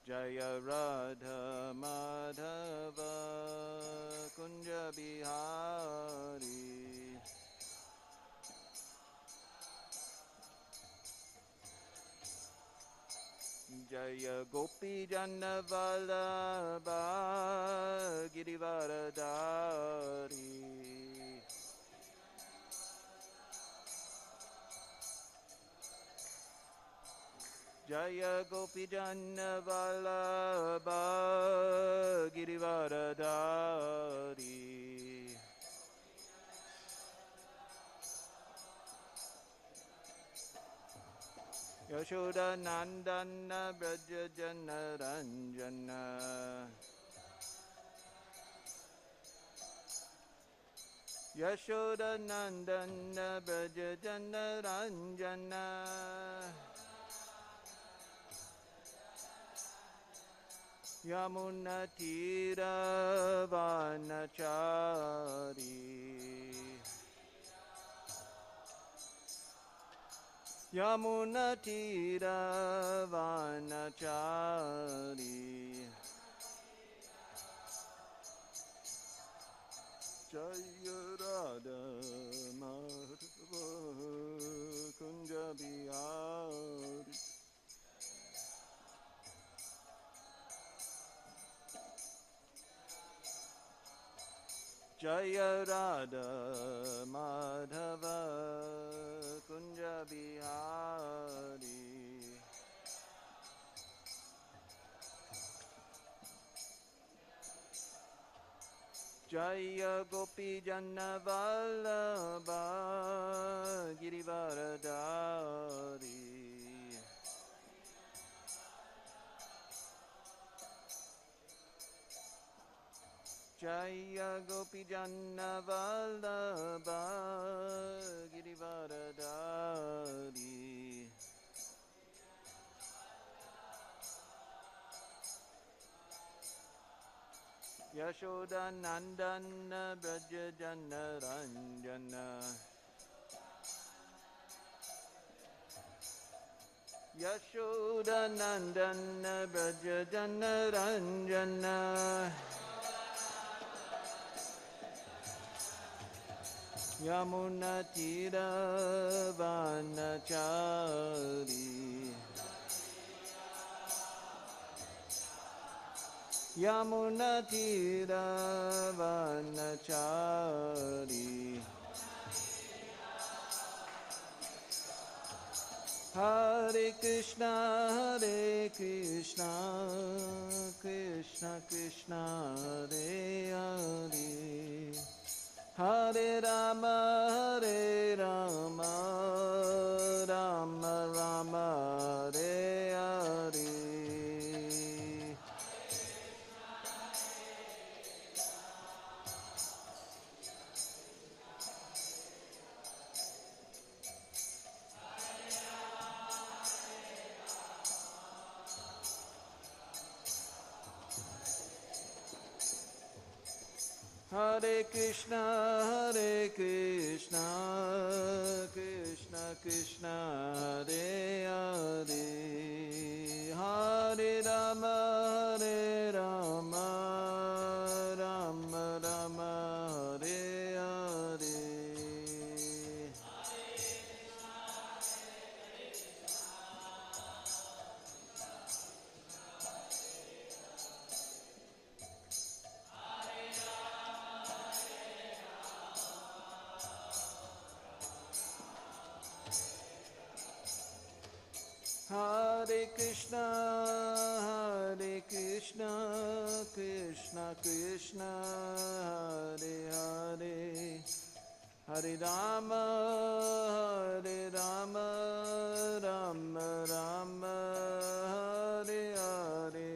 Jaya Radha Madhava Kunja Bihari Jaya Gopi Jana Vallabha Girivaradari Jaya Gopi Jana Vallabha Girivaradari Yashoda Nandana Braja Jana Ranjana Yashoda Nandana Braja Jana Ranjana Yamuna Tira Vanachari Yamuna Tira Vanachari Jaya Radha Madhava Kunja Bihari Jaya Radha Madhava Kunja Bihari Jaya Gopi Jana Vallabha Girivaradari Jaya Gopi Jana Vallabha Girivaradari Yashoda Nandana Braja Jana Ranjana Yashoda Nandana Braja Jana Ranjana Yamuna Tira Vanachari Yamuna Tira Vanachari Hare Krishna Krishna Krishna Hare Hare Hare Rama Rama Rama Hare Hare Hare Krishna Krishna Krishna Hare Hare Hare Rama Rama Rama Hare Hare Hare Krishna Krishna Krishna Hare Hare Hare Rama Rama Rama Hare Hare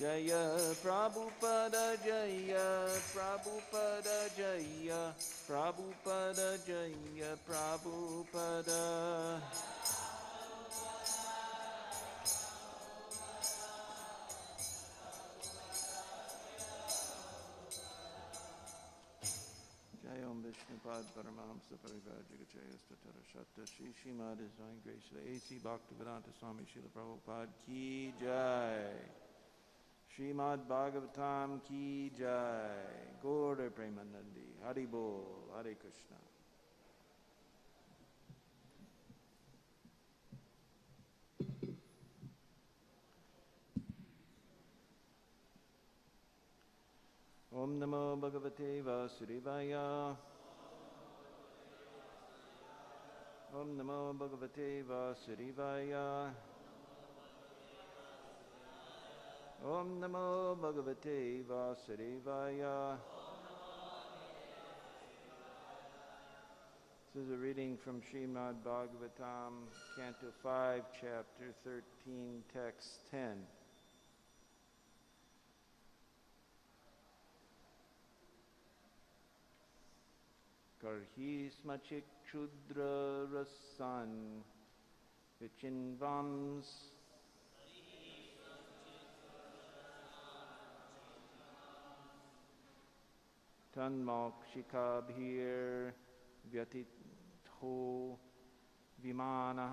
Jaya Prabhupada Jaya Prabhupada Jaya Prabhupada Jaya Prabhupada Jayam Vishnupad Paramahamsa Parivar Jagachaya Statara Shatta Shri Śrīmad His Divine Grace A.C. Bhaktivedanta Swami Srila Prabhupada Ki Jai Śrīmad-Bhāgavatam Ki Jai Gaura Premanandi Hari Bol Hare Krishna Om Namo Bhagavate Vasudevaya Om Namo Bhagavate Vasudevaya Om Namo Bhagavate Vasudevaya. This is a reading from Śrīmad-Bhāgavatam, Canto 5, Chapter 13, Text 10. Karhi smachik kṣudra-rasān vicinvaṁs tan-makṣikābhir vyathito vimānaḥ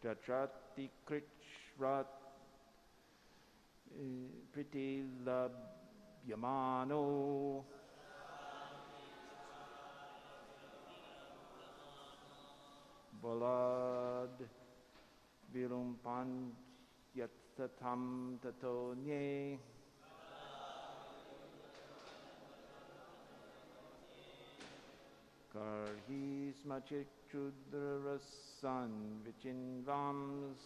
tatrāti-kṛcchrāt pratilabdhamāno balād vilumpanty tato anye karhi kṣudra-rasān vicinvaṁs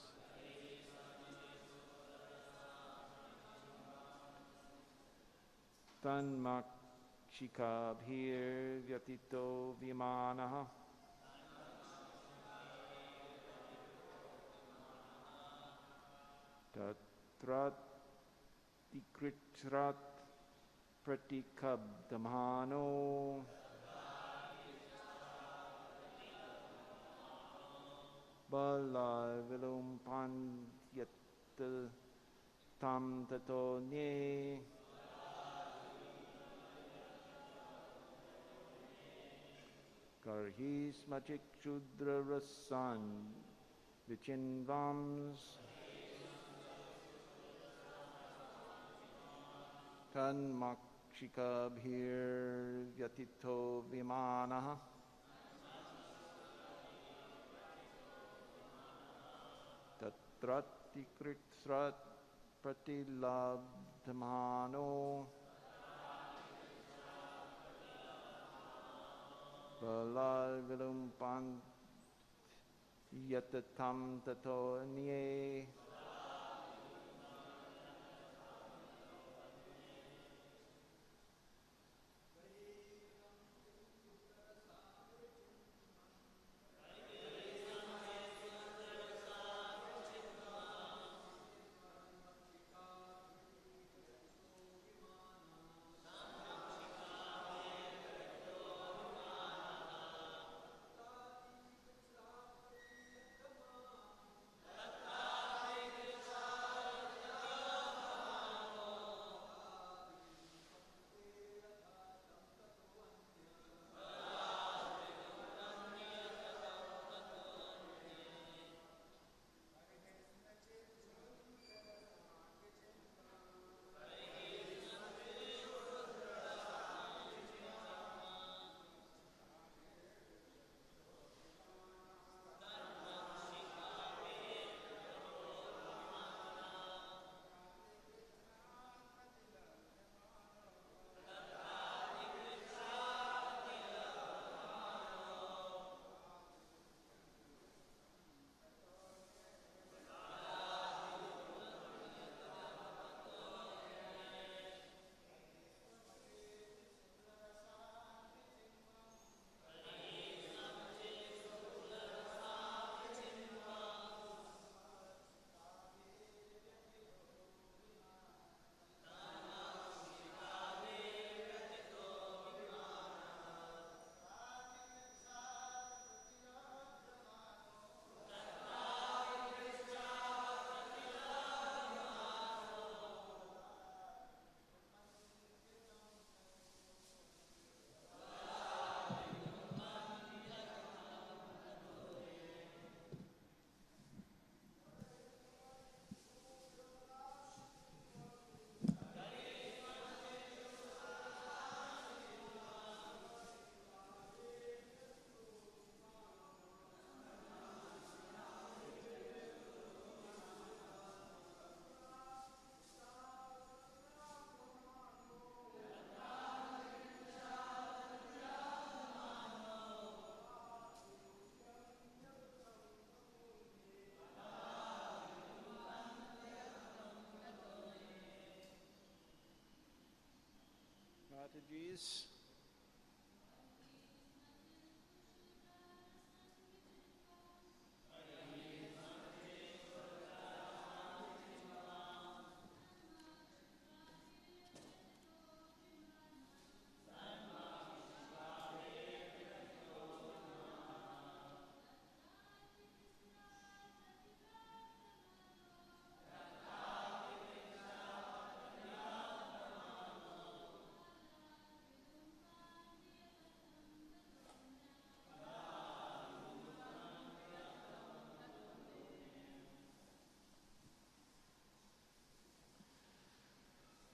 tan-makṣikābhir vyathito vimānaḥ tatrāti-kṛcchrāt pratilabdhamāno balād vilumpanty tato anye karhi kṣudra-rasān vicinvaṁs tan-makṣikābhir vyathito vimānaḥ tatrāti-kṛcchrāt pratilabdhamāno balād vilumpanty tato anye Mataji's.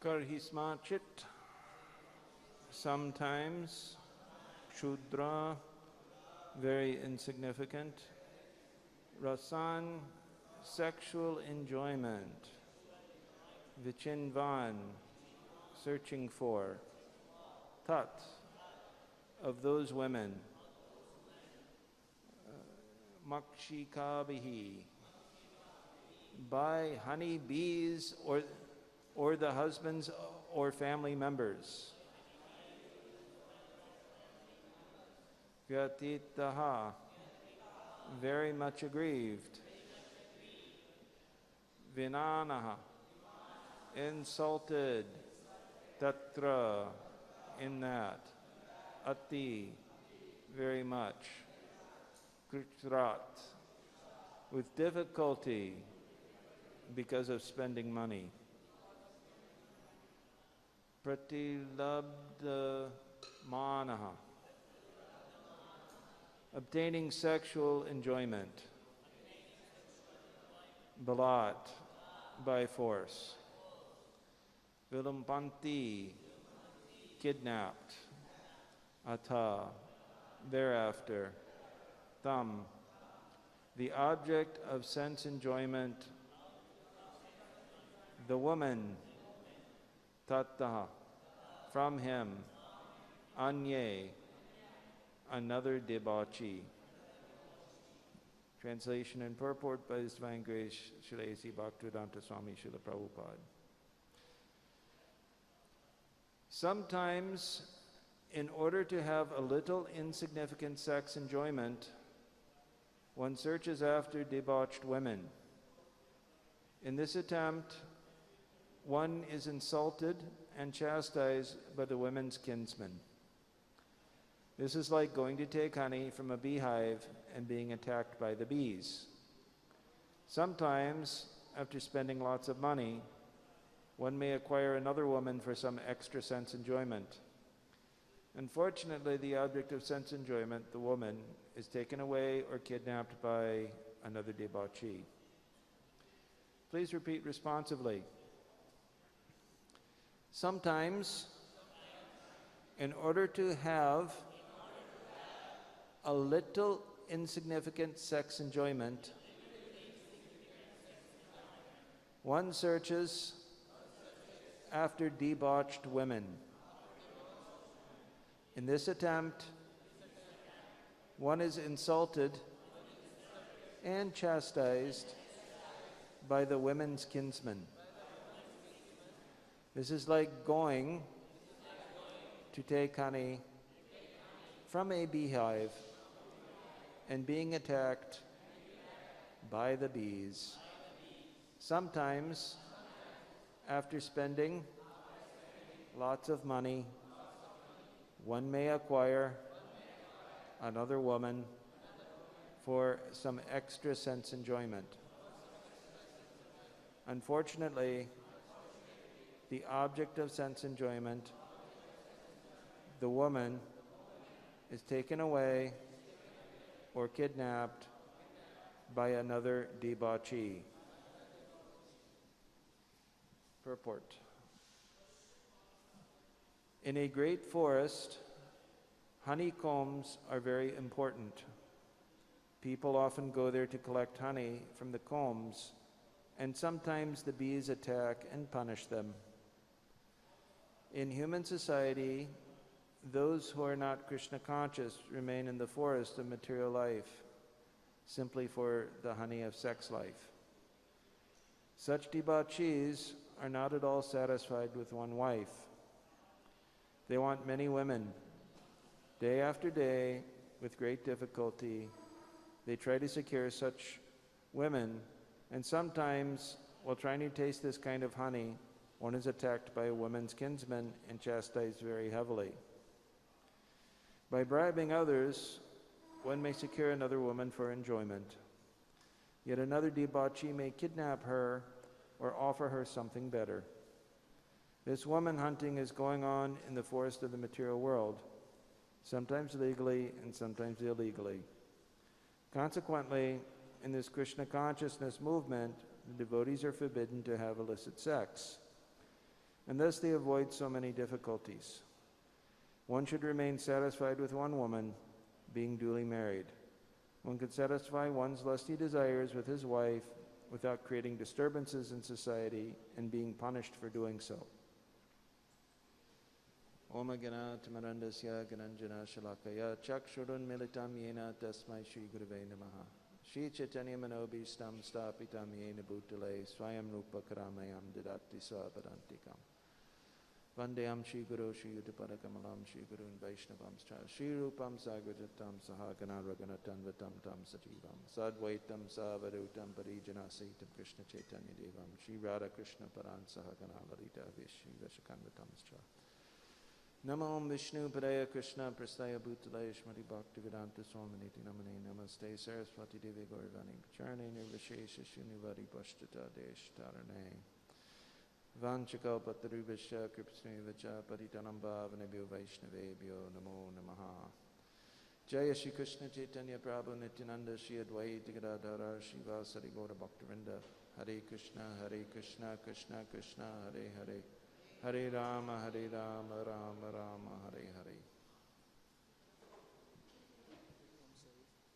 Karhi smachit, sometimes, kṣudra, very insignificant, rasān, sexual enjoyment, vicinvan, searching for, tat, of those women, makṣikābhiḥ, by honeybees or the husbands or family members. Vyathitaḥ, very much aggrieved. Vimānaḥ, insulted. Tatra, in that. Atha, very much. Kṛcchrāt, with difficulty because of spending money. Pratilabdhamāno, obtaining sexual enjoyment. Balāt, by force. Vilumpanty, kidnapped. Atha, thereafter. The object of sense enjoyment. The woman. Tataḥ, from him. Anye, another debauchee. Translation and purport by His Divine Grace Srila A.C. Bhaktivedanta Swami Srila Prabhupada. Sometimes, in order to have a little insignificant sex enjoyment, one searches after debauched women. In this attempt, one is insulted and chastised by the women's kinsmen. This is like going to take honey from a beehive and being attacked by the bees. Sometimes, after spending lots of money, one may acquire another woman for some extra sense enjoyment. Unfortunately, the object of sense enjoyment, the woman, is taken away or kidnapped by another debauchee. Please repeat responsively. Sometimes, in order to have a little insignificant sex enjoyment, one searches after debauched women. In this attempt, one is insulted and chastised by the women's kinsmen. This is like going to take honey from a beehive and being attacked by the bees. Sometimes, after spending lots of money, one may acquire another woman for some extra sense enjoyment. Unfortunately, the object of sense enjoyment, the woman, is taken away or kidnapped by another debauchee. Purport. In a great forest, honeycombs are very important. People often go there to collect honey from the combs, and sometimes the bees attack and punish them. In human society, those who are not Krishna conscious remain in the forest of material life, simply for the honey of sex life. Such debauchees are not at all satisfied with one wife. They want many women. Day after day, with great difficulty, they try to secure such women, and sometimes, while trying to taste this kind of honey, one is attacked by a woman's kinsman and chastised very heavily. By bribing others, one may secure another woman for enjoyment. Yet another debauchee may kidnap her or offer her something better. This woman hunting is going on in the forest of the material world, sometimes legally and sometimes illegally. Consequently, in this Krishna consciousness movement, the devotees are forbidden to have illicit sex, and thus they avoid so many difficulties. One should remain satisfied with one woman, being duly married. One could satisfy one's lusty desires with his wife without creating disturbances in society and being punished for doing so. Om Ganatamarandasya Gananjana Shalakaya Chakshurunmilitam Yena Tasmai Shri Gurave Namaha Shri Chaitanya Manobhistam Stapitam Yena Bhutale Swayam Rupa Karamayam Didati Swapadantikam Vandeyam Shri Guru Shri Yudapadakamalam Shri Guru and Vaishnavams Shri Rupam Sagrajatam Sahagana Raganatan Vatam Tam Sativam Sadvaitam Savadutam Parijanasetam Krishna Chaitanya Devam Shri Radha Krishna Paran Sahagana Lalita Vishri Vashakanvatam Namo Om Vishnu Padaya Krishna Prastaya Bhutalaya Shmati Bhakti Vedanta Swaminiti Namane Namaste Saraswati Devi Gaurvani Pacharne Nirvashesha Shunivari Pashtata Desh Tarane Vanchakalpatarubhasya Kripsnevacha Paritanam Bhavanebhyo Vaishnavebhyo Namo Namaha Jaya Shri Krishna Chaitanya Prabhu Nityananda Shri Advaita Gadadhara Shri Vasari Gaura Bhaktivinoda Hare Krishna Krishna Krishna Hare Hare Hare Rama, Rama Rama, Hare Hare.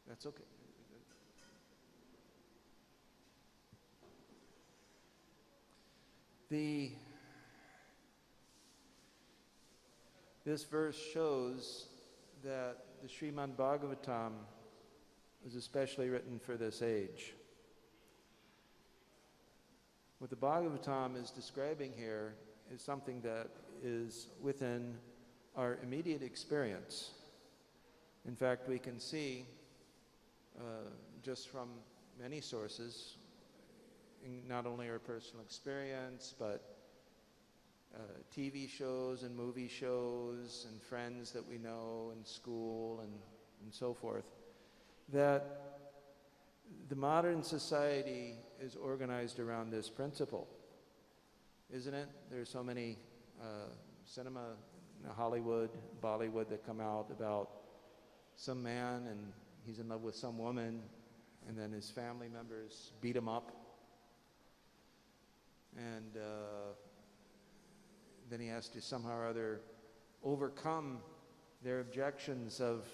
That's okay. This verse shows that the Śrīmad-Bhāgavatam was especially written for this age. What the Bhagavatam is describing here is something that is within our immediate experience. In fact, we can see just from many sources, not only our personal experience, but TV shows and movie shows and friends that we know in school and so forth, that the modern society is organized around this principle. Isn't it? There's so many cinema, Hollywood, Bollywood that come out about some man and he's in love with some woman and then his family members beat him up. And then he has to somehow or other overcome their objections of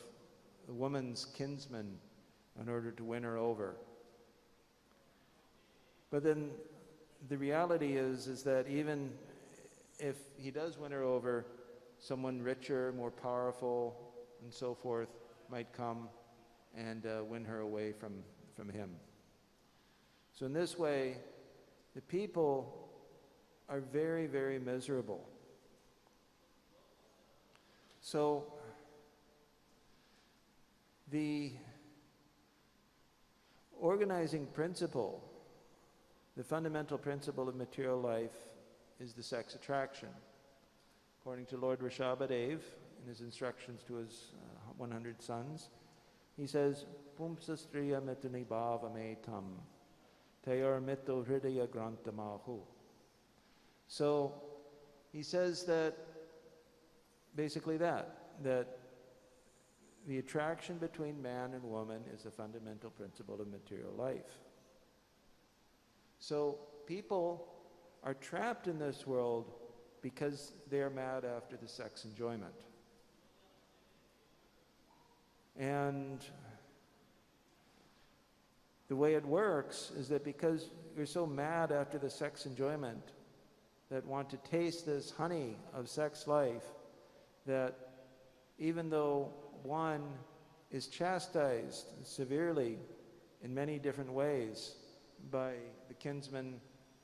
the woman's kinsman in order to win her over. But then the reality is that even if he does win her over, someone richer, more powerful, and so forth might come and win her away from him. So in this way, the people are very, very miserable. So the organizing principle, the fundamental principle of material life, is the sex attraction. According to Lord Rishabhadev, in his instructions to his 100 sons, he says, Pumsastriya mitani bhavametam, tayar mito hridaya grantamahu. So he says that, basically that the attraction between man and woman is a fundamental principle of material life. So people are trapped in this world because they are mad after the sex enjoyment. And the way it works is that because you're so mad after the sex enjoyment, that want to taste this honey of sex life, that even though one is chastised severely in many different ways by the kinsman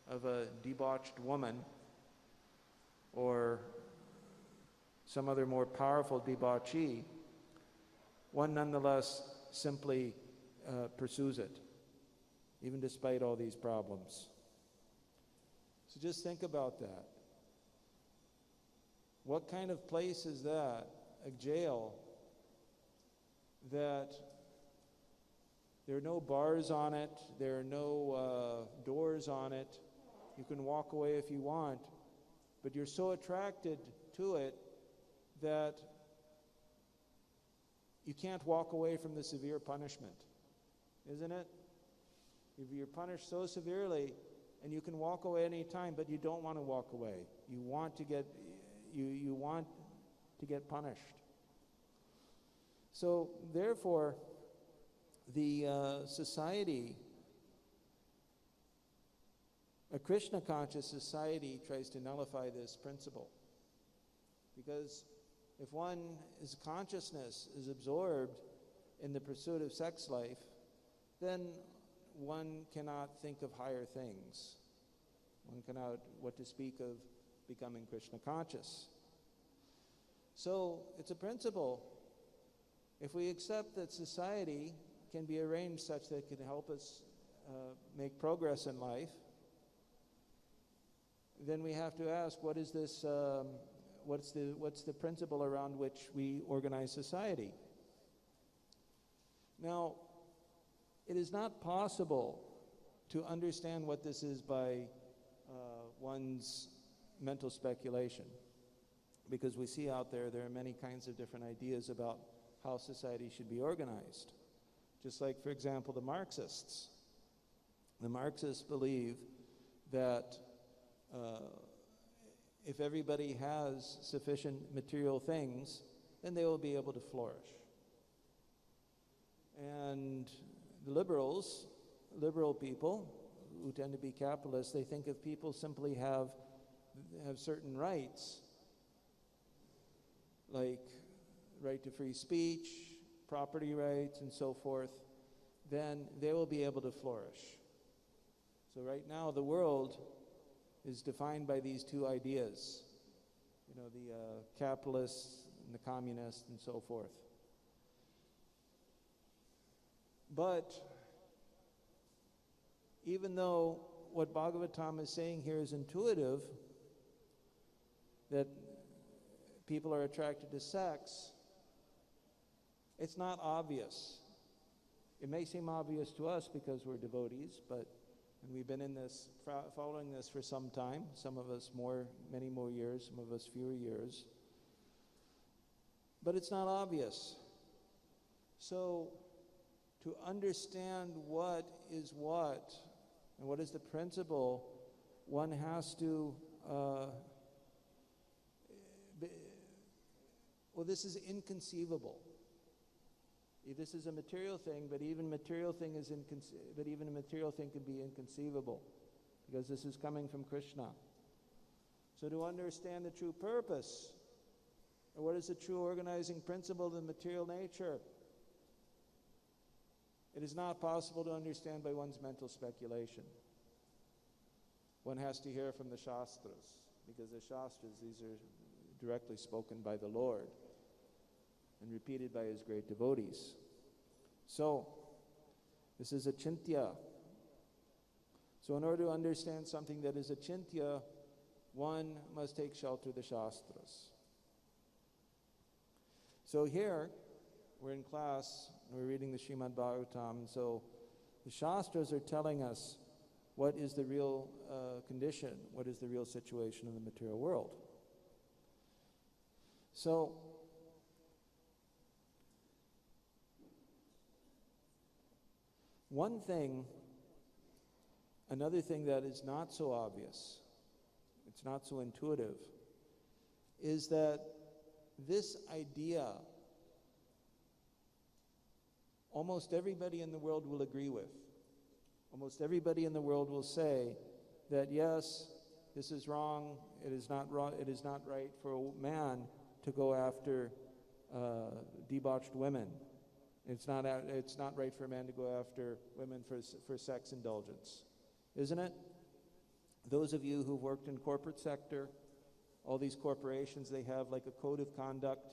of a debauched woman, or some other more powerful debauchee, one nonetheless simply pursues it, even despite all these problems. So just think about that. What kind of place is that? A jail that there are no bars on it, there are no doors on it. You can walk away if you want, but you're so attracted to it that you can't walk away from the severe punishment, isn't it? If you're punished so severely, and you can walk away any time, but you don't want to walk away. You want to get, you want to get punished. So therefore, the society, a Krishna-conscious society, tries to nullify this principle. Because if one's consciousness is absorbed in the pursuit of sex life, then one cannot think of higher things. One cannot, what to speak of becoming Krishna-conscious. So it's a principle. If we accept that society can be arranged such that it can help us make progress in life, then we have to ask, what is this? What's the principle around which we organize society? Now, it is not possible to understand what this is by one's mental speculation, because we see out there are many kinds of different ideas about how society should be organized. Just like, for example, the Marxists. The Marxists believe that if everybody has sufficient material things, then they will be able to flourish. And the liberal people, who tend to be capitalists, they think if people simply have certain rights, like right to free speech, property rights, and so forth, then they will be able to flourish. So right now the world is defined by these two ideas, the capitalists and the communists and so forth. But even though what Bhagavatam is saying here is intuitive, that people are attracted to sex, it's not obvious. It may seem obvious to us because we're devotees, and we've been in this, following this for some time, some of us many more years, some of us fewer years. But it's not obvious. So to understand what is what, and what is the principle, one has to, this is inconceivable. This is a material thing, but even a material thing can be inconceivable, because this is coming from Krishna. So to understand the true purpose, or what is the true organizing principle of the material nature, it is not possible to understand by one's mental speculation. One has to hear from the Shastras, because the Shastras, these are directly spoken by the Lord and repeated by his great devotees. So, this is achintya. So in order to understand something that is achintya, one must take shelter of the Shastras. So here, we're in class, we're reading the Śrīmad-Bhāgavatam, so the Shastras are telling us what is the real condition, what is the real situation in the material world. So, another thing that is not so obvious, it's not so intuitive, is that this idea, almost everybody in the world will agree with. Almost everybody in the world will say that yes, this is wrong, it is not right for a man to go after debauched women. It's not right for a man to go after women for sex indulgence, isn't it? Those of you who've worked in corporate sector, all these corporations, they have like a code of conduct.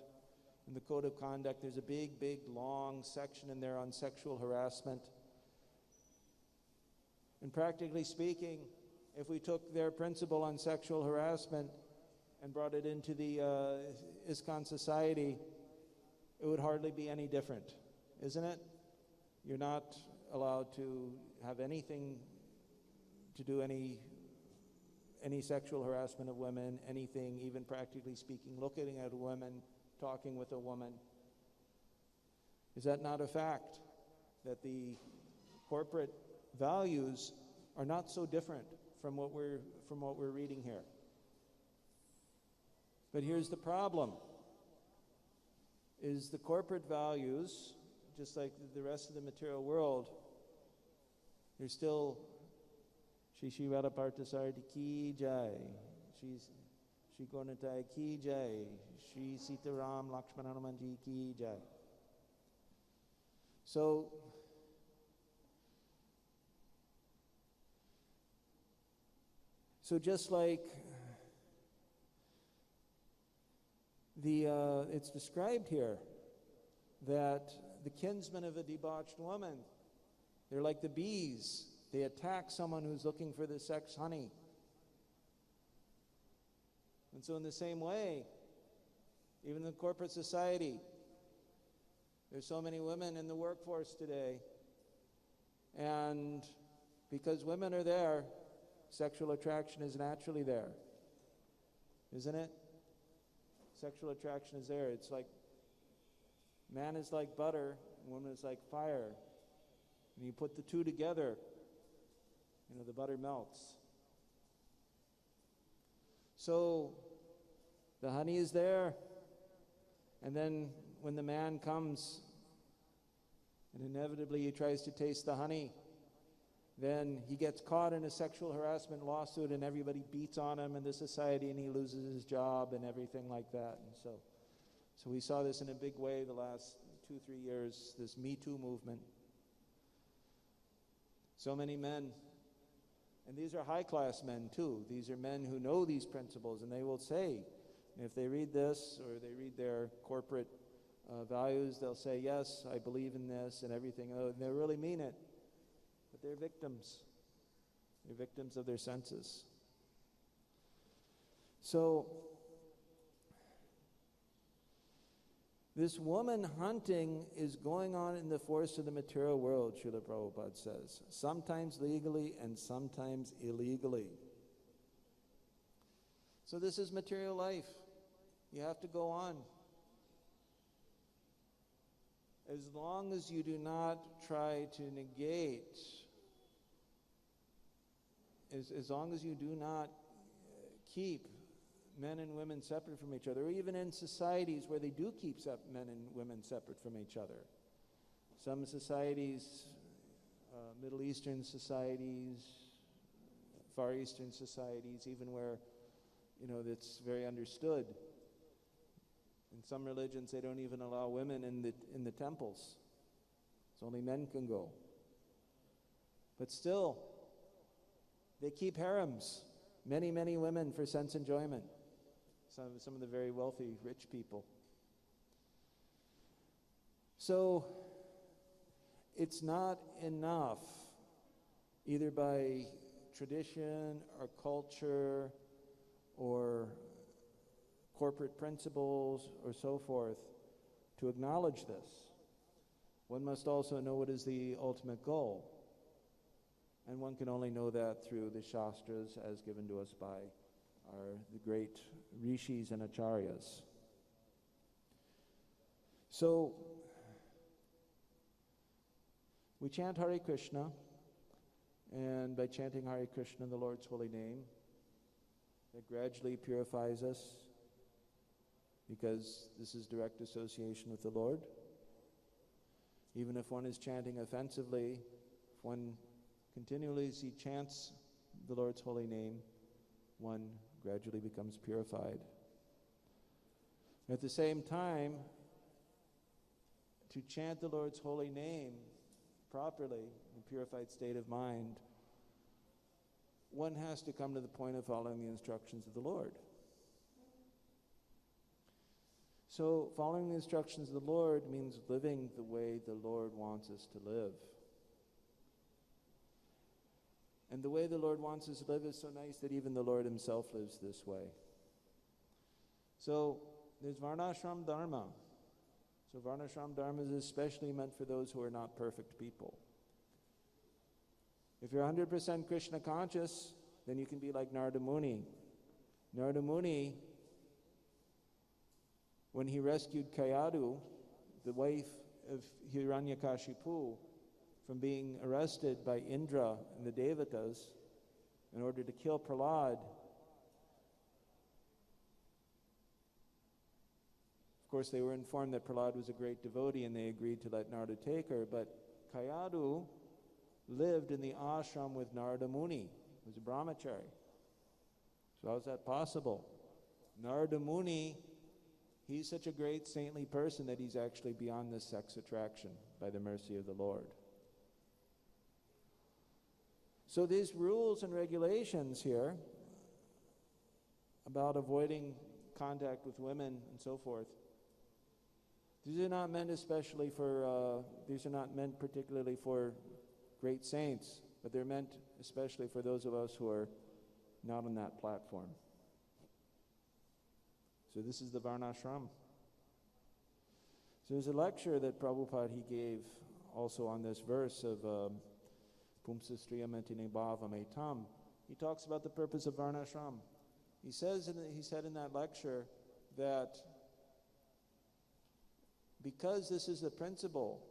In the code of conduct, there's a big, long section in there on sexual harassment. And practically speaking, if we took their principle on sexual harassment and brought it into the ISKCON society, it would hardly be any different, isn't it? You're not allowed to have anything to do any sexual harassment of women, anything, even practically speaking, looking at a woman, talking with a woman. Is that not a fact? That the corporate values are not so different from what we're reading here. But here's the problem, is the corporate values, just like the rest of the material world, they're still Shri Śrīmad-Bhāgavatam ki jai, Shri Gonatai ki jai, Shri Sitaram Lakshmana Hanumanji ki jai. So just like it's described here that the kinsmen of a debauched woman, they're like the bees. They attack someone who's looking for the sex honey. And so in the same way, even in the corporate society, there's so many women in the workforce today. And because women are there, sexual attraction is naturally there. Isn't it? Sexual attraction is there. It's like man is like butter, and woman is like fire. And you put the two together, the butter melts. So the honey is there, and then when the man comes and inevitably he tries to taste the honey, then he gets caught in a sexual harassment lawsuit and everybody beats on him in the society and he loses his job and everything like that. And so we saw this in a big way the last 2-3 years, this Me Too movement. So many men, and these are high-class men too. These are men who know these principles, and they will say, if they read this or they read their corporate values, they'll say, yes, I believe in this and everything, and they really mean it. But they're victims. They're victims of their senses. So this woman hunting is going on in the force of the material world, Srila Prabhupada says, sometimes legally and sometimes illegally. So this is material life. You have to go on. As long as you do not try to negate, as long as you do not keep men and women separate from each other, or even in societies where they do keep men and women separate from each other. Some societies, Middle Eastern societies, Far Eastern societies, even where, that's very understood. In some religions, they don't even allow women in the temples. So only men can go. But still, they keep harems, many, many women for sense enjoyment. Some of the very wealthy, rich people. So it's not enough, either by tradition or culture or corporate principles or so forth, to acknowledge this. One must also know what is the ultimate goal. And one can only know that through the Shastras as given to us by the great rishis and acharyas. So we chant Hare Krishna, and by chanting Hare Krishna, the Lord's holy name, that gradually purifies us, because this is direct association with the Lord. Even if one is chanting offensively, if one continually chants the Lord's holy name, one gradually becomes purified. At the same time, to chant the Lord's holy name properly, in a purified state of mind, one has to come to the point of following the instructions of the Lord. So following the instructions of the Lord means living the way the Lord wants us to live. And the way the Lord wants us to live is so nice that even the Lord himself lives this way. So there's varnashram dharma. So varnashram dharma is especially meant for those who are not perfect people. If you're 100% Krishna conscious, then you can be like Narada Muni. Narada Muni, when he rescued Kayadu, the wife of Hiranyakashipu, from being arrested by Indra and the Devatas in order to kill Prahlad, of course they were informed that Prahlad was a great devotee and they agreed to let Narada take her, but Kayadu lived in the ashram with Narada Muni, who was a brahmachari. So how is that possible? Narada Muni, he's such a great saintly person that he's actually beyond this sex attraction by the mercy of the Lord. So these rules and regulations here about avoiding contact with women and so forth, these are not meant especially for, these are not meant particularly for great saints, but they're meant especially for those of us who are not on that platform. So this is the varnashram. So there's a lecture that Prabhupada he gave also on this verse of Pumsastriyam bhavam etam. He talks about the purpose of varnashram. He said in that lecture that because this is the principle,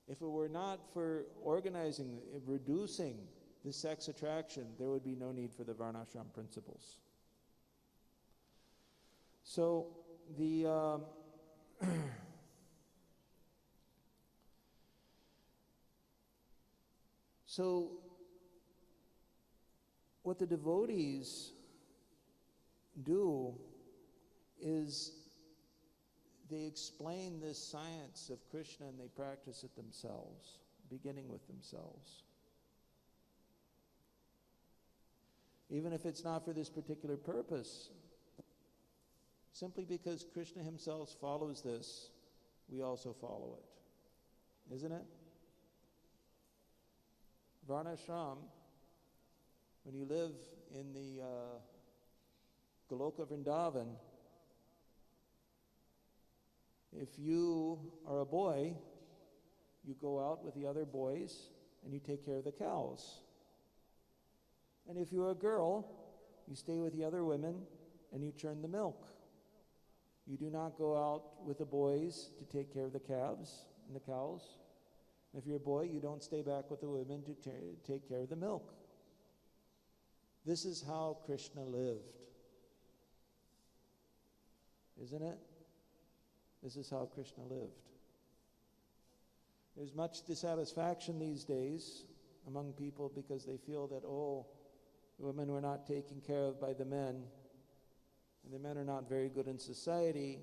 if it were not for organizing, reducing the sex attraction, there would be no need for the varnashram principles. So the so what the devotees do is they explain this science of Krishna and they practice it themselves, beginning with themselves. Even if it's not for this particular purpose, simply because Krishna himself follows this, we also follow it. Isn't it? Varnashram, when you live in the Goloka Vrindavan, if you are a boy, you go out with the other boys and you take care of the cows. And if you're a girl, you stay with the other women and you churn the milk. You do not go out with the boys to take care of the calves and the cows. And if you're a boy, you don't stay back with the women to take care of the milk. This is how Krishna lived. Isn't it? This is how Krishna lived. There's much dissatisfaction these days among people because they feel that, the women were not taken care of by the men, and the men are not very good in society,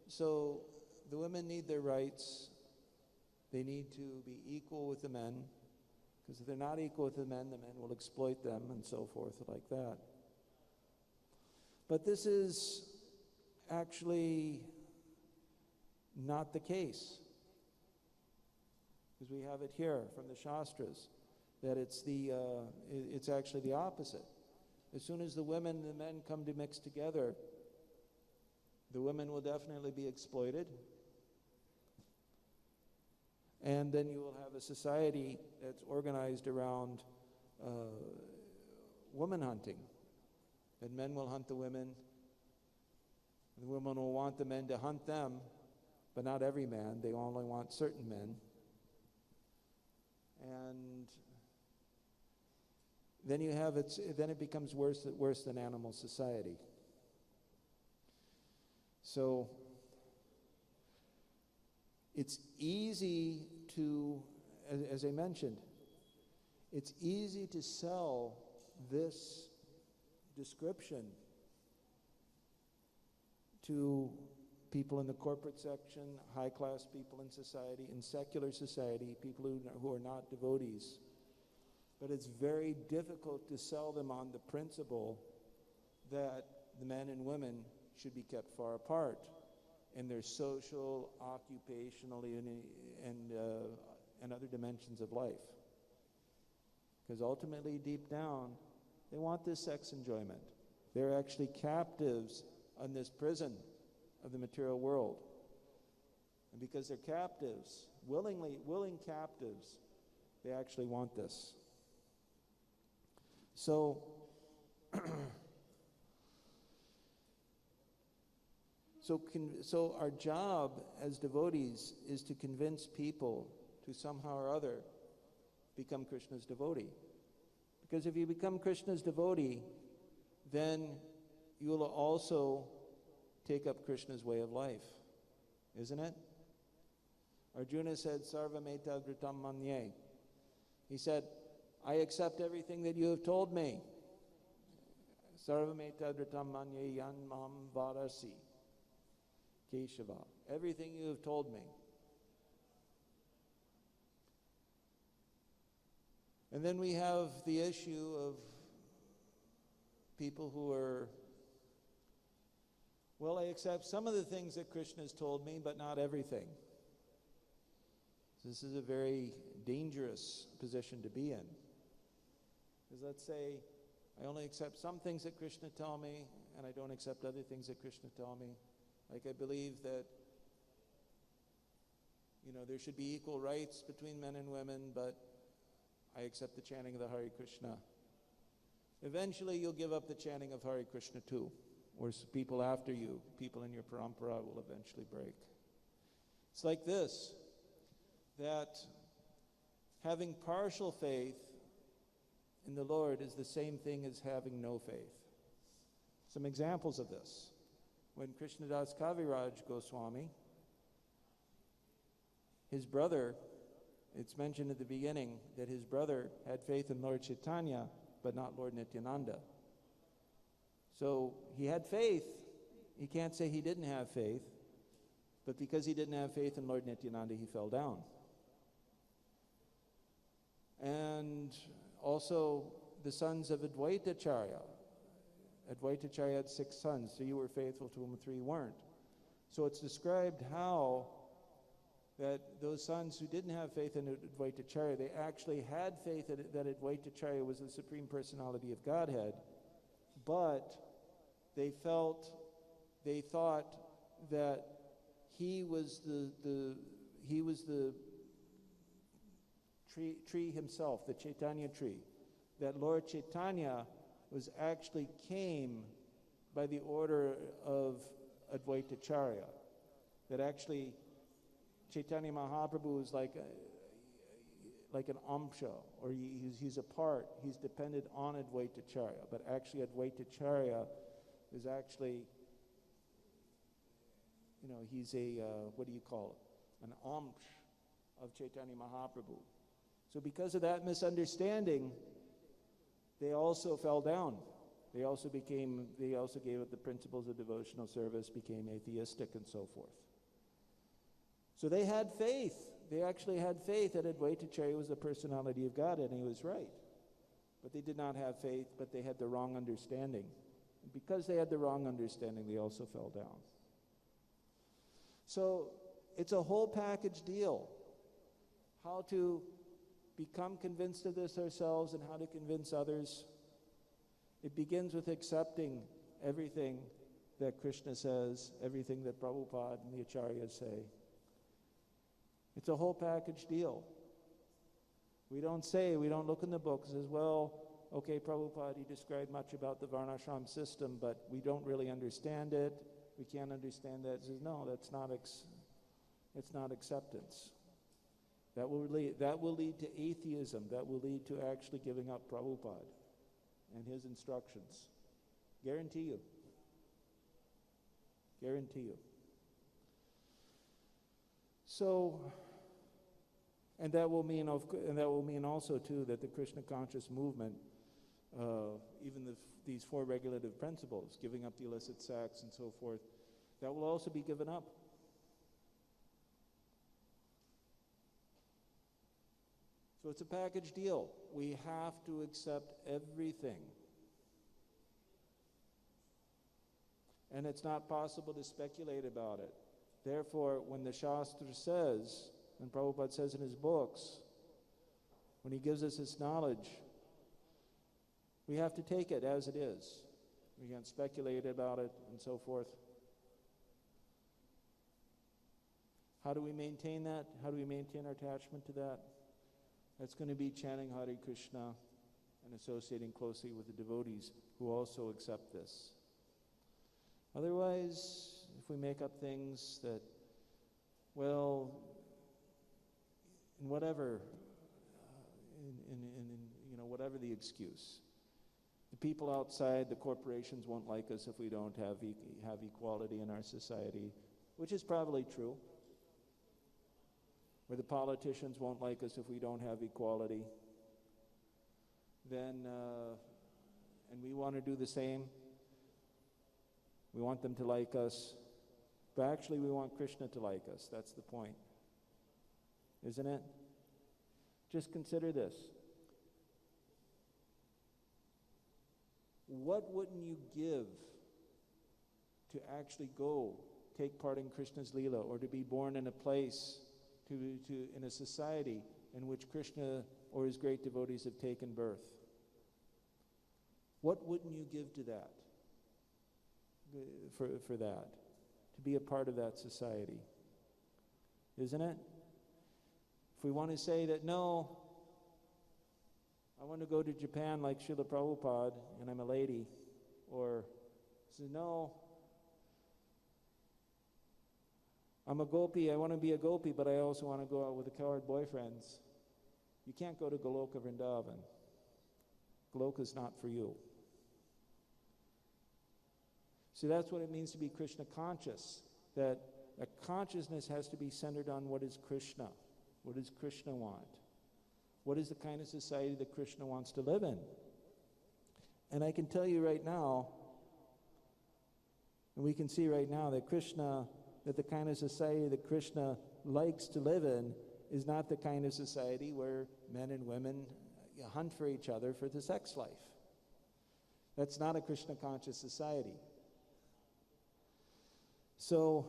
so the women need their rights. They need to be equal with the men, because if they're not equal with the men will exploit them, and so forth like that. But this is actually not the case, because we have it here from the Shastras that it's actually the opposite. As soon as the women and the men come to mix together, the women will definitely be exploited, and then you will have a society that's organized around woman hunting, and men will hunt the women, and the women will want the men to hunt them. But not every man, they only want certain men. And then it becomes worse than animal society. So it's easy to, as I mentioned, it's easy to sell this description to people in the corporate section, high-class people in society, in secular society, people who are not devotees. But it's very difficult to sell them on the principle that the men and women should be kept far apart. in their social, occupationally, and other dimensions of life. Because ultimately, deep down, they want this sex enjoyment. They're actually captives on this prison of the material world. And because they're captives, willing captives, they actually want this. So, so our job as devotees is to convince people to somehow or other become Krishna's devotee. Because if you become Krishna's devotee, then you will also take up Krishna's way of life, isn't it? Arjuna said, Sarvameta-dhritam anye. He said, I accept everything that you have told me. Sarvameta-dhritam anye yan mam varasi. Keshava. Everything you have told me. And then we have the issue of people who are, well, I accept some of the things that Krishna has told me, but not everything. This is a very dangerous position to be in. Because let's say I only accept some things that Krishna tell me, and I don't accept other things that Krishna tell me. Like I believe that, there should be equal rights between men and women, but I accept the chanting of the Hare Krishna. Eventually you'll give up the chanting of Hare Krishna too, or people after you, people in your parampara will eventually break. It's like this, that having partial faith in the Lord is the same thing as having no faith. Some examples of this. When Krishnadas Kaviraj Goswami, his brother, it's mentioned at the beginning that his brother had faith in Lord Chaitanya, but not Lord Nityananda. So he had faith. He can't say he didn't have faith, but because he didn't have faith in Lord Nityananda, he fell down. And also the sons of Advaitacharya. Advaitacharya had 6 sons, 3 were faithful to him, 3 weren't. So it's described how that those sons who didn't have faith in Advaitacharya, they actually had faith that Advaitacharya was the Supreme Personality of Godhead, but they thought that he was the tree himself, the Chaitanya tree, that Lord Chaitanya was actually came by the order of Advaitacharya, that actually Chaitanya Mahaprabhu is like an amsha, or he's a part, he's dependent on Advaitacharya, but actually Advaitacharya is actually, he's a, an amsh of Chaitanya Mahaprabhu. So because of that misunderstanding, they also fell down. They also gave up the principles of devotional service, became atheistic and so forth. So they had faith. They actually had faith that Advaitacharya was the personality of God, and he was right. But they did not have faith, but they had the wrong understanding. And because they had the wrong understanding, they also fell down. So it's a whole package deal. How to become convinced of this ourselves and how to convince others. It begins with accepting everything that Krishna says, everything that Prabhupada and the Acharyas say. It's a whole package deal. We don't look in the book and says, well, okay, Prabhupada, he described much about the varnashram system, but we don't really understand it. We can't understand that. He says, no, it's not acceptance. That will lead to atheism. That will lead to actually giving up Prabhupada and his instructions. Guarantee you. Guarantee you. So, and that will mean also too that the Krishna conscious movement, these 4 regulative principles, giving up the illicit sex and so forth, that will also be given up. So it's a package deal. We have to accept everything. And it's not possible to speculate about it. Therefore, when the Shastra says, and Prabhupada says in his books, when he gives us this knowledge, we have to take it as it is. We can't speculate about it and so forth. How do we maintain that? How do we maintain our attachment to that? That's going to be chanting Hare Krishna and associating closely with the devotees who also accept this. Otherwise, if we make up things that, well, in whatever, whatever the excuse, the people outside, the corporations won't like us if we don't have equality in our society, which is probably true. Or the politicians won't like us if we don't have equality. Then, and we want to do the same. We want them to like us. But actually we want Krishna to like us. That's the point. Isn't it? Just consider this. What wouldn't you give to actually go take part in Krishna's Leela, or to be born in a place, in a society in which Krishna or his great devotees have taken birth? What wouldn't you give to that, for that, to be a part of that society? Isn't it? If we want to say that, no, I want to go to Japan like Srila Prabhupada and I'm a lady, or say, no, I'm a gopi, I want to be a gopi, but I also want to go out with the cowherd boyfriends. You can't go to Goloka Vrindavan. Goloka's not for you. So that's what it means to be Krishna conscious, that a consciousness has to be centered on what is Krishna. What does Krishna want? What is the kind of society that Krishna wants to live in? And I can tell you right now, and we can see right now that the kind of society that Krishna likes to live in is not the kind of society where men and women hunt for each other for the sex life. That's not a Krishna conscious society. So,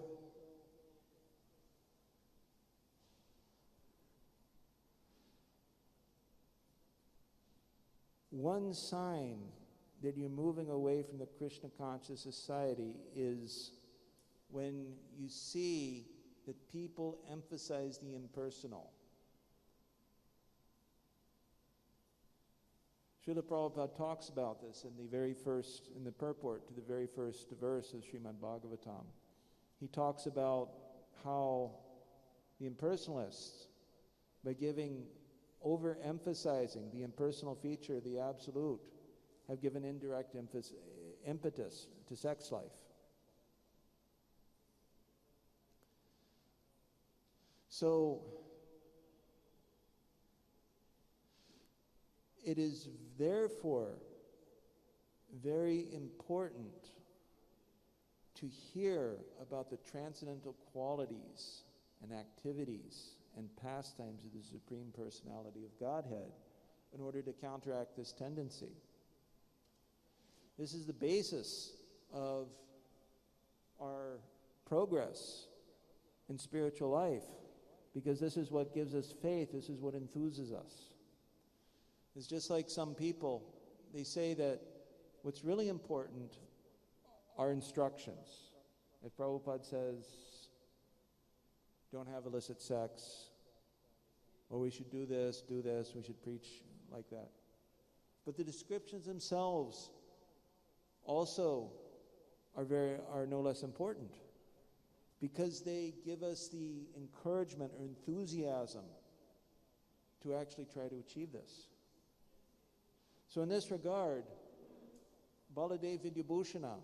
one sign that you're moving away from the Krishna conscious society is when you see that people emphasize the impersonal. Srila Prabhupada talks about this in the purport to the very first verse of Śrīmad-Bhāgavatam. He talks about how the impersonalists, by overemphasizing the impersonal feature, the absolute, have given indirect impetus to sex life. So, it is therefore very important to hear about the transcendental qualities and activities and pastimes of the Supreme Personality of Godhead in order to counteract this tendency. This is the basis of our progress in spiritual life, because this is what gives us faith, this is what enthuses us. It's just like some people, they say that what's really important are instructions. If Prabhupada says, don't have illicit sex, or we should do this, we should preach like that. But the descriptions themselves also are no less important, because they give us the encouragement or enthusiasm to actually try to achieve this. So in this regard, Baladev Vidyabhushana,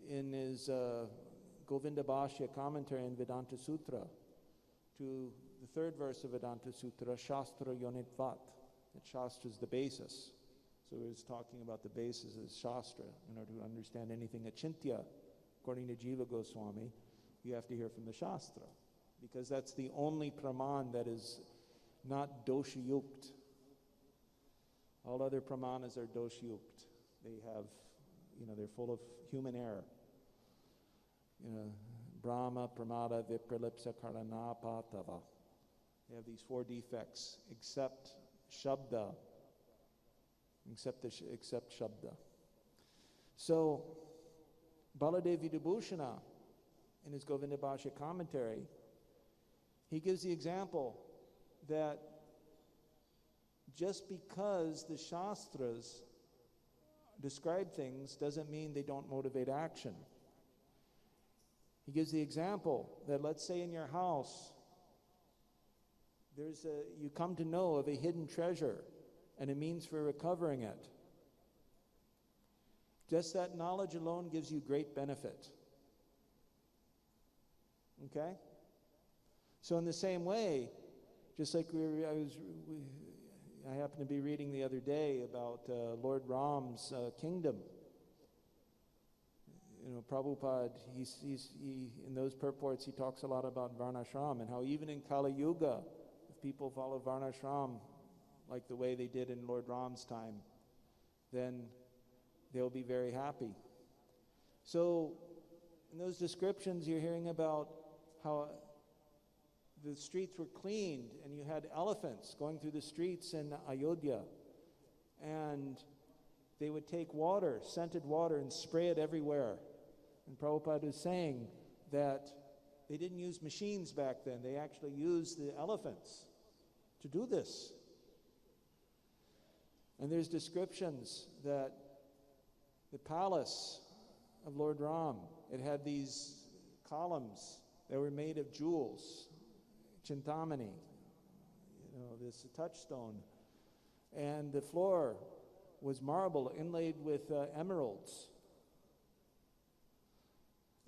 in his Govinda Bhashya commentary in Vedanta Sutra, to the third verse of Vedanta Sutra, Shastra Yonitvat, that Shastra is the basis. So he's talking about the basis of the Shastra. In order to understand anything achintya, according to Jiva Goswami, you have to hear from the Shastra, because that's the only praman that is not dosha-yukt. All other pramanas are dosha-yukt. They have, they're full of human error. Brahma, Pramada, Vipralipsa, Karanapatava. They have these 4 defects, except Shabda. Except Shabda. So, Baladevi Vibhushana, in his Govinda Bhashya commentary, he gives the example that just because the Shastras describe things doesn't mean they don't motivate action. He gives the example that, let's say in your house, you come to know of a hidden treasure and a means for recovering it. Just that knowledge alone gives you great benefit. Okay? So in the same way, just like I happened to be reading the other day about Lord Ram's kingdom. You know, Prabhupada, he in those purports, he talks a lot about Varnashram and how even in Kali Yuga, if people follow Varnashram like the way they did in Lord Ram's time, then they'll be very happy. So in those descriptions, you're hearing about how the streets were cleaned and you had elephants going through the streets in Ayodhya, and they would take water, scented water, and spray it everywhere. And Prabhupada was saying that they didn't use machines back then. They actually used the elephants to do this. And there's descriptions that the palace of Lord Ram, it had these columns that were made of jewels, chintamani, this touchstone, and the floor was marble inlaid with emeralds.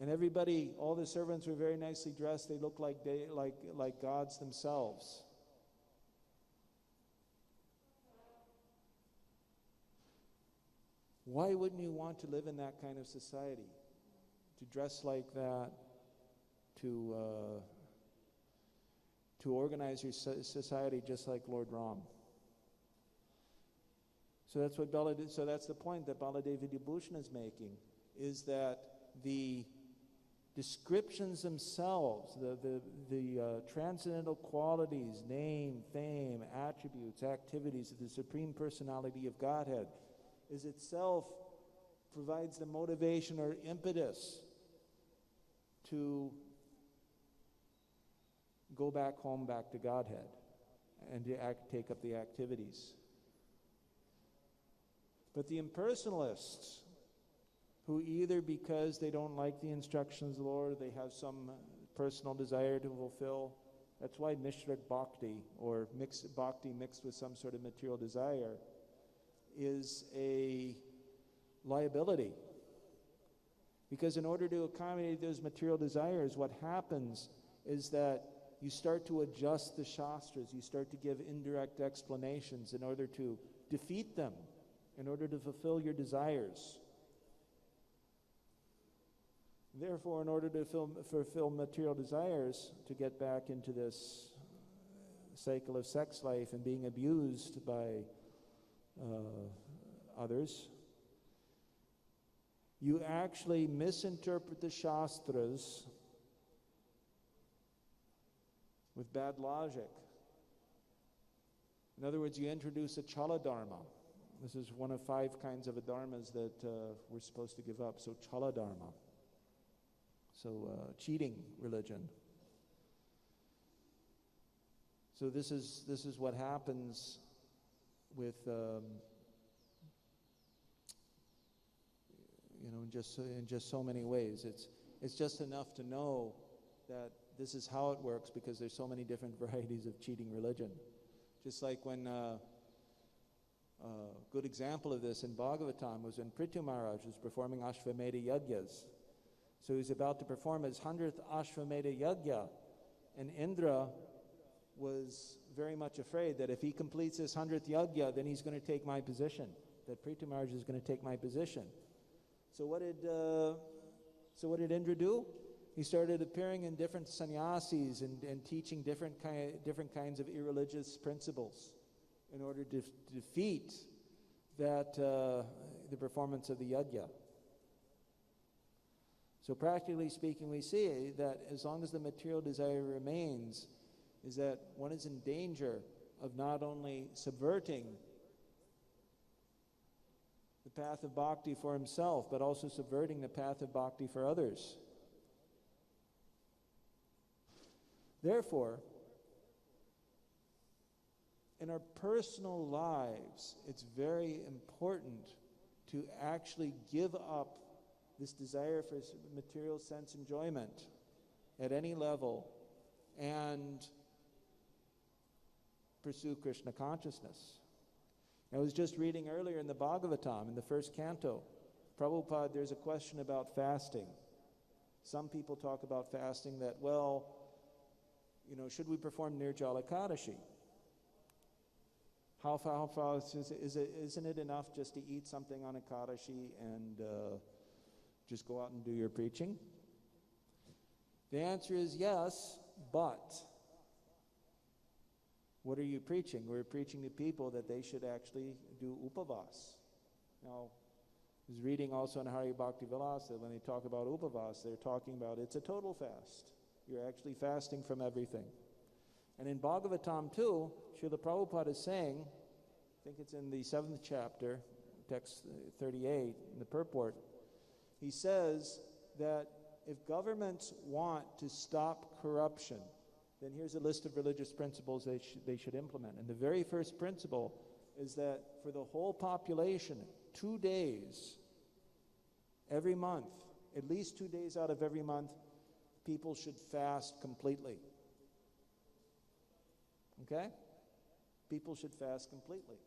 And everybody, all the servants were very nicely dressed. They looked like gods themselves. Why wouldn't you want to live in that kind of society? To dress like that, to organize your society just like Lord Ram. So that's what so that's the point that Baladevi Vibhushana is making, is that the descriptions themselves, the transcendental qualities, name, fame, attributes, activities of the Supreme Personality of Godhead, is itself provides the motivation or impetus to go back home, back to Godhead, and to take up the activities. But the impersonalists, who either because they don't like the instructions of the Lord, they have some personal desire to fulfill, that's why Mishra Bhakti, or mixed Bhakti mixed with some sort of material desire, is a liability. Because in order to accommodate those material desires, what happens is that you start to adjust the Shastras, you start to give indirect explanations in order to defeat them, in order to fulfill your desires. Therefore, in order to fulfill material desires, to get back into this cycle of sex life and being abused by others, you actually misinterpret the Shastras with bad logic. In other words, you introduce a chala dharma. This is one of 5 kinds of dharmas that we're supposed to give up. So chala dharma. So cheating religion. So this is what happens with in just so many ways. It's just enough to know that this is how it works, because there's so many different varieties of cheating religion. Just like when a good example of this in Bhagavatam was when Prithu Maharaj was performing Ashvamedha Yagyas. So he was about to perform his 100th Ashvamedha Yagya, and Indra was very much afraid that if he completes his 100th Yagya, then he's going to take my position, that Prithu Maharaj is going to take my position. So what did Indra do? He started appearing in different sannyasis and teaching different kinds of irreligious principles in order to defeat the performance of the yajna. So practically speaking, we see that as long as the material desire remains, is that one is in danger of not only subverting the path of bhakti for himself, but also subverting the path of bhakti for others. Therefore, in our personal lives, it's very important to actually give up this desire for material sense enjoyment at any level and pursue Krishna consciousness. I was just reading earlier in the Bhagavatam, in the first canto, Prabhupada, there's a question about fasting. Some people talk about fasting that, well, should we perform Nirjala Ekadashi? How far isn't it enough just to eat something on Ekadashi and just go out and do your preaching? The answer is yes, but what are you preaching? We're preaching to people that they should actually do upavas. Now, I was reading also in Hari Bhakti Vilasa, when they talk about upavas, they're talking about it's a total fast. You're actually fasting from everything. And in Bhagavatam too, Srila Prabhupada is saying, I think it's in the 7th chapter, text 38, in the purport, he says that if governments want to stop corruption, then here's a list of religious principles they should implement. And the very first principle is that for the whole population, 2 days every month, at least 2 days out of every month, people should fast completely. Okay? People should fast completely.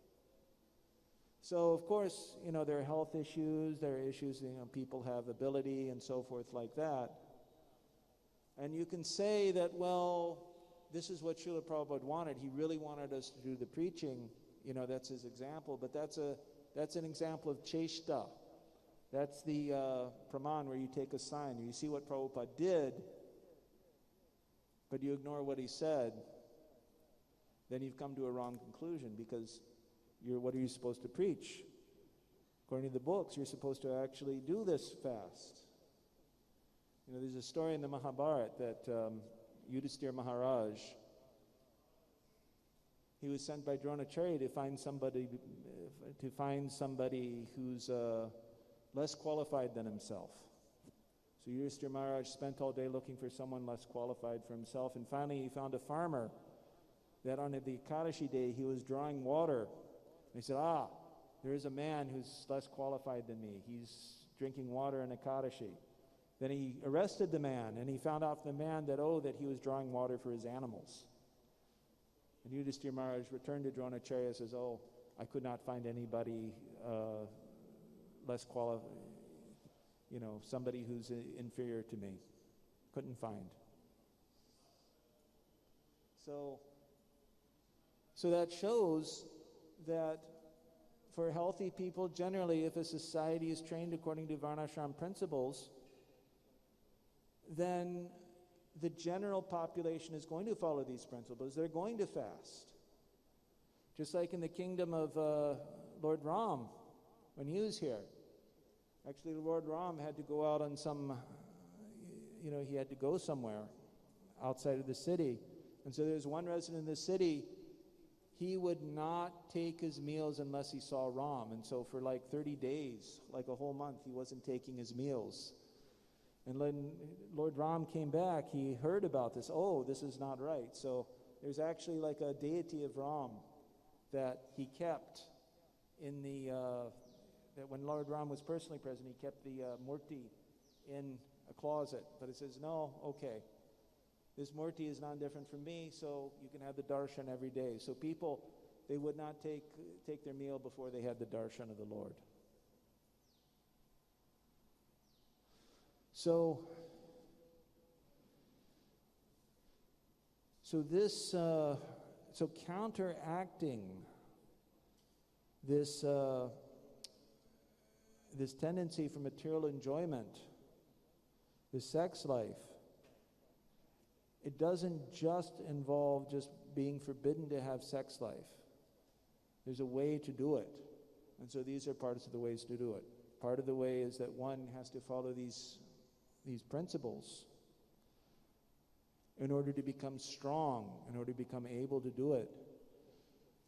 So, of course, there are health issues, there are issues, people have ability and so forth like that. And you can say that, well, this is what Srila Prabhupada wanted. He really wanted us to do the preaching. That's his example. But that's an example of cheshta. That's the praman where you take a sign. You see what Prabhupada did, but you ignore what he said. Then you've come to a wrong conclusion, because what are you supposed to preach? According to the books, you're supposed to actually do this fast. There's a story in the Mahabharata that Yudhisthira Maharaj, he was sent by Dronacharya to find somebody who's less qualified than himself. So Yudhisthira Maharaj spent all day looking for someone less qualified for himself, and finally he found a farmer that on the Ekadashi day he was drawing water. And he said, there is a man who's less qualified than me. He's drinking water on Ekadashi. Then he arrested the man, and he found out from the man that he was drawing water for his animals. And Yudhisthira Maharaj returned to Dronacharya and says, I could not find anybody less qualified, somebody who's inferior to me. Couldn't find. So that shows that for healthy people, generally, if a society is trained according to varnashram principles, then the general population is going to follow these principles. They're going to fast. Just like in the kingdom of Lord Ram, when he was here. Actually, Lord Ram had to go out on he had to go somewhere outside of the city. And so there's one resident in the city, he would not take his meals unless he saw Ram. And so for like 30 days, like a whole month, he wasn't taking his meals. And when Lord Ram came back, he heard about this. This is not right. So there's actually like a deity of Ram that he kept in that when Lord Ram was personally present, he kept the murti in a closet. But it says, no, okay, this murti is not different from me, so you can have the darshan every day. So people, they would not take their meal before they had the darshan of the Lord. So counteracting this tendency for material enjoyment, this sex life, it doesn't just involve just being forbidden to have sex life. There's a way to do it. And so these are parts of the ways to do it. Part of the way is that one has to follow these principles in order to become strong, in order to become able to do it.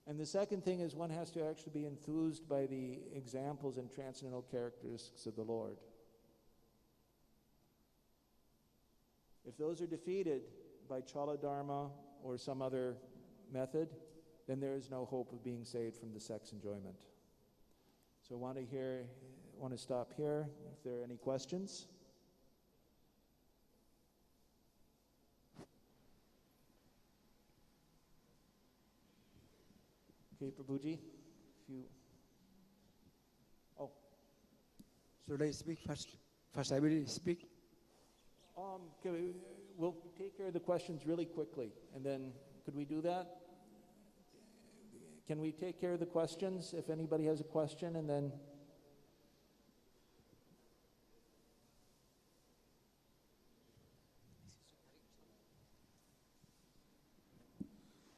And the second thing is one has to actually be enthused by the examples and transcendental characteristics of the Lord. If those are defeated by chala dharma or some other method, then there is no hope of being saved from the sex enjoyment. So I want to stop here. If there are any questions. Okay, Prabhuji, if you... Oh. Should I speak first? First I will speak. Okay, we'll take care of the questions really quickly, and then could we do that? Can we take care of the questions if anybody has a question, and then...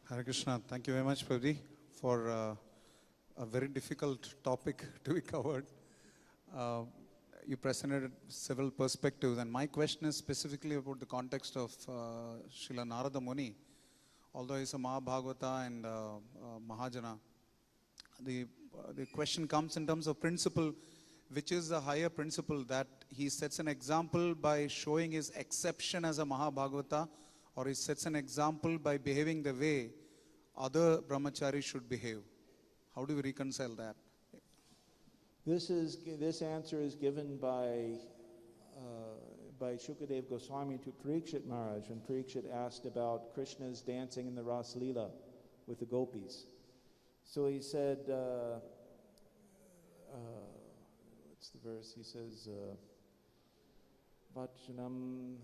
Hare Krishna. Thank you very much, Prabhuji, for a very difficult topic to be covered. You presented several perspectives, and my question is specifically about the context of Srila Narada Muni. Although he's a Mahabhagavata and Mahajana, the question comes in terms of principle, which is the higher principle that he sets an example by showing his exception as a Mahabhagavata, or he sets an example by behaving the way other brahmacharis should behave. How do we reconcile that? This answer is given by Shukadeva Goswami to Parikshit Maharaj, when Parikshit asked about Krishna's dancing in the Ras Leela with the gopis. So he said, what's the verse? He says, Vachanam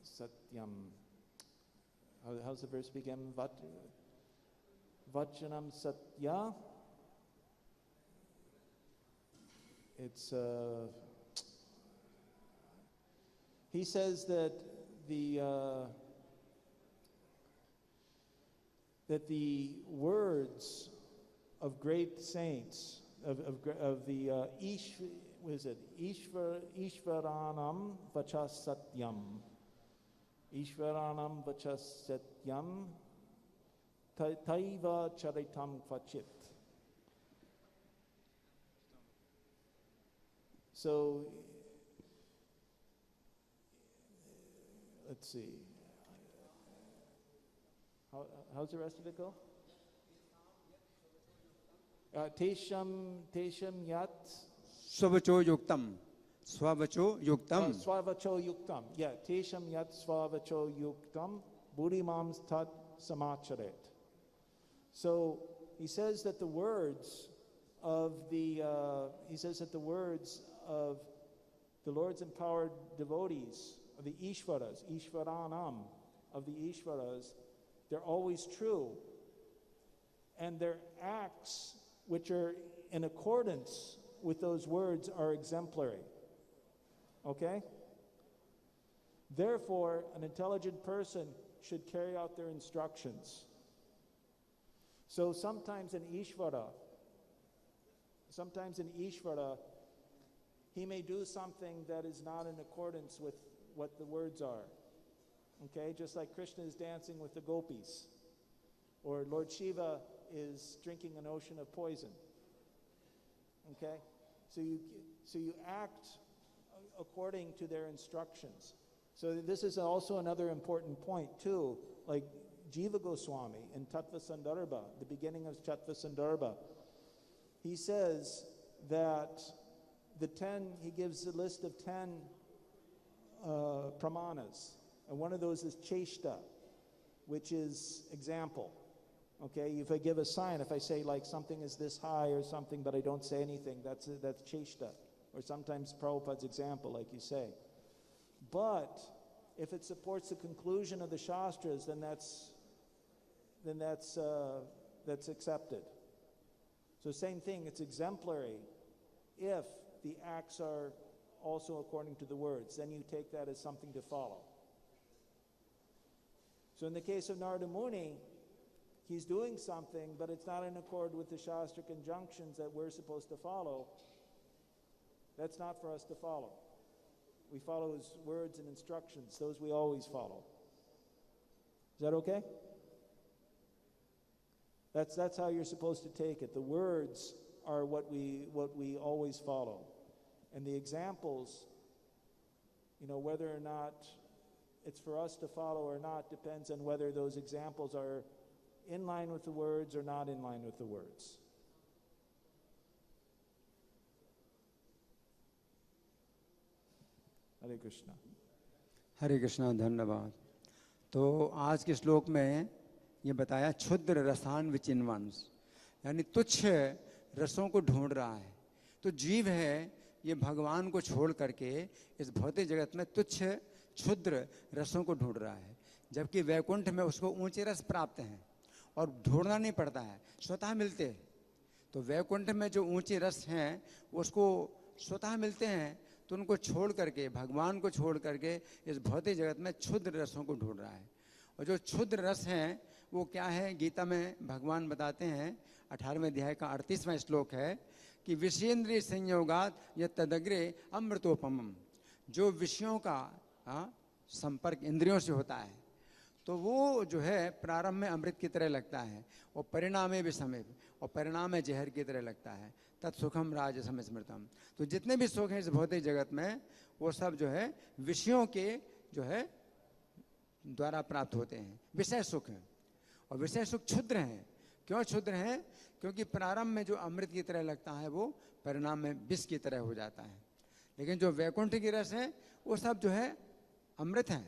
Satyam. How's the verse begin? Vachanam Satya. It's he says that the words of great saints of the Ishvaranam Vachasatyam, Ishvaranam Vachasatyam Taiva Charitam Kvachit. So, let's see. How's the rest of it go? Tesham yat. Swavacho yuktam. Swavacho yuktam. Swavacho yuktam. Yeah, tesham yat swavacho yuktam. Vimānaḥ tat samacharet. So he says that the words of the Lord's empowered devotees, of the Ishvaras, Ishvaranam, of the Ishvaras, they're always true. And their acts, which are in accordance with those words, are exemplary. Okay? Therefore, an intelligent person should carry out their instructions. So sometimes in Ishvara, he may do something that is not in accordance with what the words are. Okay, just like Krishna is dancing with the gopis, or Lord Shiva is drinking an ocean of poison. Okay, so you act according to their instructions. So this is also another important point too, like Jiva Goswami in Tattva Sandarbha, the beginning of Tattva Sandarbha. He says that he gives a list of 10 pramanas, and one of those is cheshta, which is example. Okay, if I give a sign, if I say like something is this high or something, but I don't say anything, that's cheshta, or sometimes Prabhupada's example, like you say. But if it supports the conclusion of the Shastras, then that's accepted. So same thing, it's exemplary if the acts are also according to the words. Then you take that as something to follow. So in the case of Narada Muni, he's doing something, but it's not in accord with the Shastric injunctions that we're supposed to follow. That's not for us to follow. We follow his words and instructions. Those we always follow. Is that okay? That's how you're supposed to take it. The words are what we always follow. And the examples, whether or not it's for us to follow or not depends on whether those examples are in line with the words or not in line with the words. Hare Krishna. हरे कृष्णा, धन्यवाद। तो आज के श्लोक में ये बताया क्षुद्र-रसान् विचिन्वांस, यानी तुच्छ रसों को ढूंढ रहा है। तो जीव है ये भगवान को छोड़ करके इस भौतिक जगत में तुच्छ क्षुद्र रसों को ढूंढ रहा है, जबकि वैकुंठ में उसको ऊंचे रस प्राप्त हैं और ढूंढना नहीं पड़ता है, स्वतः मिलते हैं। तो वैकुंठ में जो ऊंचे रस हैं उसको स्वतः मिलते हैं, तो उनको छोड़ करके, भगवान को छोड़ करके इस भौतिक जगत में क्षुद्र रसों को ढूंढ रहा है। और जो क्षुद्र रस हैं वो क्या है, गीता में भगवान बताते हैं, 18वें अध्याय का 38वां श्लोक है कि विषयेंद्रिय संयोगात यत्तदग्रे अमृतोपमम्। जो विषयों का संपर्क इंद्रियों से होता है तो वो जो है प्रारंभ में अमृत की तरह लगता है और परिणाम में विषमे, और परिणाम में जहर की तरह लगता है। तत्सुखम राजसम स्मृतम। तो जितने भी सुख हैं इस भौतिक जगत में वो सब जो है विषयों के जो है द्वारा प्राप्त होते हैं, विषय सुख हैं। और विषय सुख क्षुद्र हैं। क्यों क्षुद्र हैं? क्योंकि प्रारंभ में जो अमृत की तरह लगता है वो परिणाम में विष की तरह हो जाता है। लेकिन जो वैकुंठ की रस है वो सब जो है अमृत है।